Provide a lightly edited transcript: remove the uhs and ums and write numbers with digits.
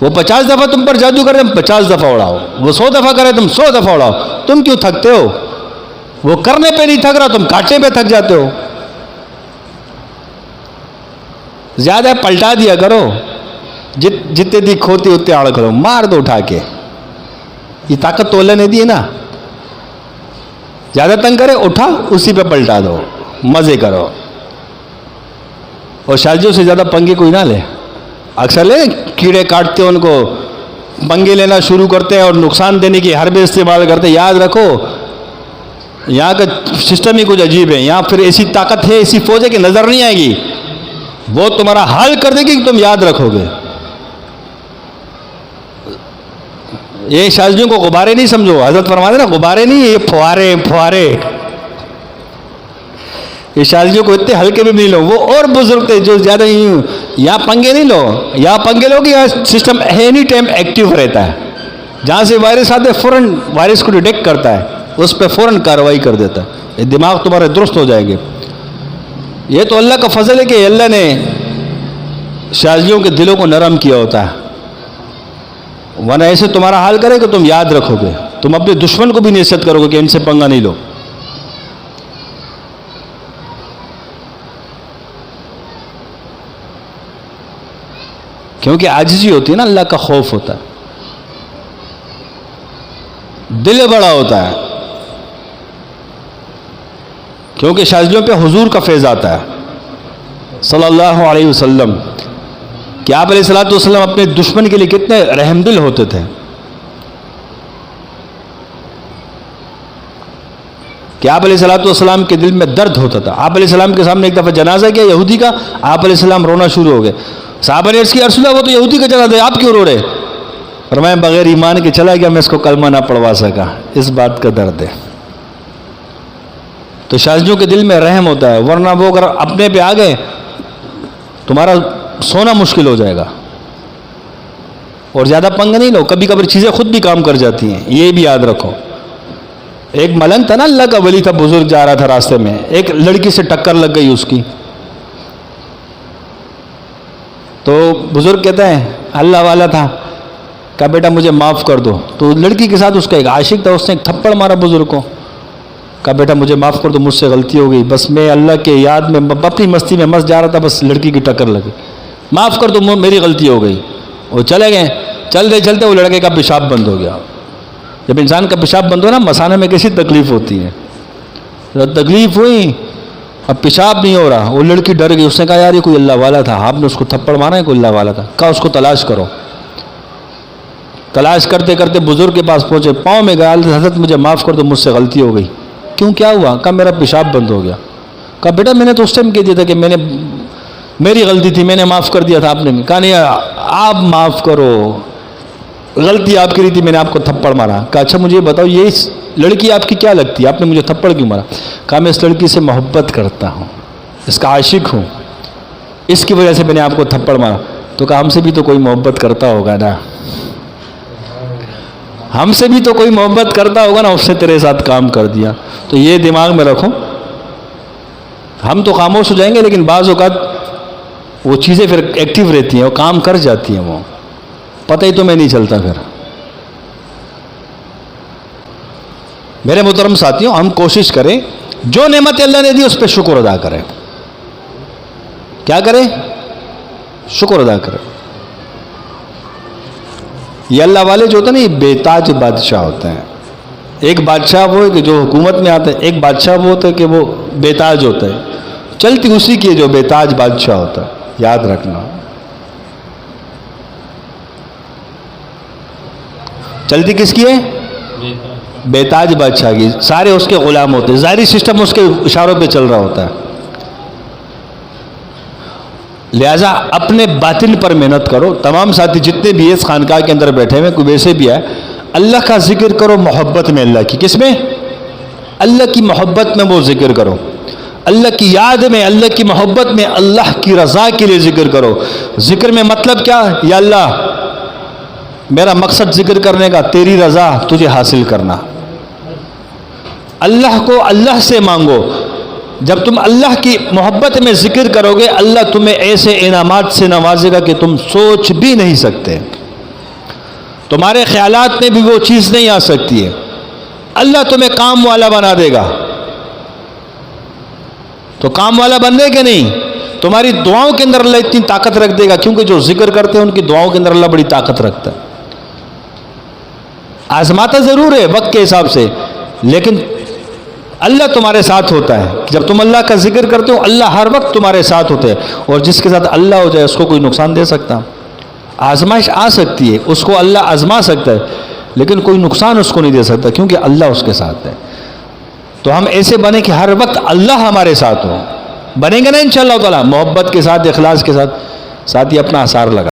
وہ 50 دفعہ تم پر جادو کرے، تم 50 دفعہ اڑاؤ. وہ 100 دفعہ کرے، تم 100 دفعہ اڑاؤ. تم کیوں تھکتے ہو؟ وہ کرنے پہ نہیں تھک رہا، تم کاٹنے پہ تھک جاتے ہو. زیادہ پلٹا دیا کرو، جتنے دی کھوتی اتنے آڑ کرو، مار دو اٹھا کے. یہ طاقت تو اللہ نے دی ہے نا. زیادہ تنگ کرے اٹھا اسی پہ پلٹا دو، مزے کرو. اور شادیوں سے زیادہ پنگے کوئی نہ لے. اکثر لے کیڑے کاٹتے ان کو، پنگے لینا شروع کرتے ہیں اور نقصان دینے کی حربے استعمال کرتے ہیں. یاد رکھو یہاں کا سسٹم ہی کچھ عجیب ہے. یہاں پھر ایسی طاقت ہے، ایسی فوج ہے کہ نظر نہیں آئے گی، وہ تمہارا حال کر دے گی کہ تم یاد رکھو گے. یہ شادیوں کو غبارے نہیں سمجھو. حضرت فرماتے نا غبارے نہیں، یہ فوارے فوارے. یہ شادیوں کو اتنے ہلکے میں نہیں لو. وہ اور بزرگ تھے جو زیادہ یہاں پنگے نہیں لو. یہاں پنگے لو کہ یہاں سسٹم اینی ٹائم ایکٹیو رہتا ہے. جہاں سے وائرس آتے فوراً وائرس کو ڈیٹیکٹ کرتا ہے، اس پہ فوراً کارروائی کر دیتا ہے. یہ دماغ تمہارے درست ہو جائیں گے. یہ تو اللہ کا فضل ہے کہ اللہ نے شادیوں کے دلوں کو نرم کیا ہوتا ہے. ورنہ ایسے تمہارا حال کرے کہ تم یاد رکھو گے. تم اپنے دشمن کو بھی نصیحت کرو گے کہ ان سے پنگا نہیں لو. کیونکہ عاجزی ہوتی ہے نا، اللہ کا خوف ہوتا ہے، دل بڑا ہوتا ہے. کیونکہ شادیوں پہ حضور کا فیض آتا ہے صلی اللہ علیہ وسلم کہ آپ علیہ الصلوۃ والسلام اپنے دشمن کے لیے کتنے رحم دل ہوتے تھے. کہ آپ علیہ الصلوۃ والسلام کے دل میں درد ہوتا تھا. آپ علیہ السلام کے سامنے ایک دفعہ جنازہ کیا یہودی کا، آپ علیہ السلام رونا شروع ہو گئے. صحابہ نے عرض کیا رسول اللہ وہ تو یہودی کا جنازہ ہے، آپ کیوں رو رہے؟ فرمایا بغیر ایمان کے چلا گیا، میں اس کو کلمہ نہ پڑھوا سکا، اس بات کا درد ہے. تو شادیوں کے دل میں رحم ہوتا ہے. ورنہ وہ اگر اپنے پہ آ گئے تمہارا سونا مشکل ہو جائے گا. اور زیادہ پنگ نہیں لو. کبھی کبھی چیزیں خود بھی کام کر جاتی ہیں، یہ بھی یاد رکھو. ایک ملنگ تھا نا، اللہ کا ولی تھا، بزرگ جا رہا تھا راستے میں، ایک لڑکی سے ٹکر لگ گئی اس کی. تو بزرگ کہتے ہیں اللہ والا تھا، کہا بیٹا مجھے معاف کر دو. تو لڑکی کے ساتھ اس کا ایک عاشق تھا، اس نے ایک تھپڑ مارا بزرگ کو. کہا بیٹا مجھے معاف کر دو، مجھ سے غلطی ہو گئی، بس میں اللہ کے یاد میں اپنی مستی میں مست جا رہا تھا، بس لڑکی کی ٹکر لگی، معاف کر دو، میری غلطی ہو گئی. وہ چلے گئے. چلتے چلتے وہ لڑکے کا پیشاب بند ہو گیا. جب انسان کا پیشاب بند ہو نا، مثانے میں کیسی تکلیف ہوتی ہے. جب تکلیف ہوئی اب پیشاب نہیں ہو رہا، وہ لڑکی ڈر گئی. اس نے کہا یار یہ کوئی اللہ والا تھا، آپ نے اس کو تھپڑ مارا ہے، کوئی اللہ والا تھا. کہا اس کو تلاش کرو. تلاش کرتے کرتے بزرگ کے پاس پہنچے، پاؤں میں گیا، حضرت مجھے معاف کر دو، مجھ سے غلطی ہو گئی. کیوں کیا ہوا؟ کہا میرا پیشاب بند ہو گیا. کہا بیٹا میں نے تو اس ٹائم کہہ دیا تھا کہ میری غلطی تھی، میں نے معاف کر دیا تھا. آپ نے کہا نہیں آپ معاف کرو، غلطی آپ کی رہی تھی، میں نے آپ کو تھپڑ مارا. کہا اچھا مجھے بتاؤ یہ لڑکی آپ کی کیا لگتی ہے، آپ نے مجھے تھپڑ کیوں مارا؟ کہا میں اس لڑکی سے محبت کرتا ہوں، اس کا عاشق ہوں، اس کی وجہ سے میں نے آپ کو تھپڑ مارا. تو کہا ہم سے بھی تو کوئی محبت کرتا ہوگا نا، ہم سے بھی تو کوئی محبت کرتا ہوگا نا، اس سے تیرے ساتھ کام کر دیا. تو یہ دماغ میں رکھو. ہم تو خاموش ہو جائیں گے لیکن بعض اوقات وہ چیزیں پھر ایکٹیو رہتی ہیں، وہ کام کر جاتی ہیں، وہ پتہ ہی تمہیں نہیں چلتا. پھر میرے محترم ساتھیوں، ہم کوشش کریں جو نعمت اللہ نے دی اس پہ شکر ادا کریں. کیا کریں؟ شکر ادا کریں. یہ اللہ والے جو ہوتے ہیں نا، یہ بے تاج بادشاہ ہوتے ہیں. ایک بادشاہ وہ ہے کہ جو حکومت میں آتا ہے، ایک بادشاہ وہ ہوتا ہے کہ وہ بے تاج ہوتا ہے. چلتی اسی کی جو بے تاج بادشاہ ہوتا ہے. یاد رکھنا، چلتی کس کی ہے؟ بے تاج بادشاہ کی. سارے اس کے غلام ہوتے ہیں، ظاہری سسٹم اس کے اشاروں پہ چل رہا ہوتا ہے. لہٰذا اپنے باطن پر محنت کرو. تمام ساتھی جتنے بھی اس خانقاہ کے اندر بیٹھے ہوئے، کوئی ویسے بھی ہے، اللہ کا ذکر کرو محبت میں. اللہ کی کس میں؟ اللہ کی محبت میں وہ ذکر کرو. اللہ کی یاد میں، اللہ کی محبت میں، اللہ کی رضا کے لیے ذکر کرو. ذکر میں مطلب کیا؟ یا اللہ میرا مقصد ذکر کرنے کا تیری رضا تجھے حاصل کرنا. اللہ کو اللہ سے مانگو. جب تم اللہ کی محبت میں ذکر کرو گے، اللہ تمہیں ایسے انعامات سے نوازے گا کہ تم سوچ بھی نہیں سکتے. تمہارے خیالات میں بھی وہ چیز نہیں آ سکتی ہے. اللہ تمہیں کام والا بنا دے گا تو کام والا بن دے کہ نہیں؟ تمہاری دعاؤں کے اندر اللہ اتنی طاقت رکھ دے گا، کیونکہ جو ذکر کرتے ہیں ان کی دعاؤں کے اندر اللہ بڑی طاقت رکھتا ہے. آزماتا ضرور ہے وقت کے حساب سے، لیکن اللہ تمہارے ساتھ ہوتا ہے. جب تم اللہ کا ذکر کرتے ہو اللہ ہر وقت تمہارے ساتھ ہوتے ہیں، اور جس کے ساتھ اللہ ہو جائے اس کو کوئی نقصان دے سکتا؟ آزمائش آ سکتی ہے، اس کو اللہ آزما سکتا ہے، لیکن کوئی نقصان اس کو نہیں دے سکتا، کیونکہ اللہ اس کے ساتھ ہے. تو ہم ایسے بنے کہ ہر وقت اللہ ہمارے ساتھ ہو. بنیں گے نا انشاءاللہ تعالیٰ، محبت کے ساتھ، اخلاص کے ساتھ. ساتھ ہی اپنا آثار لگا.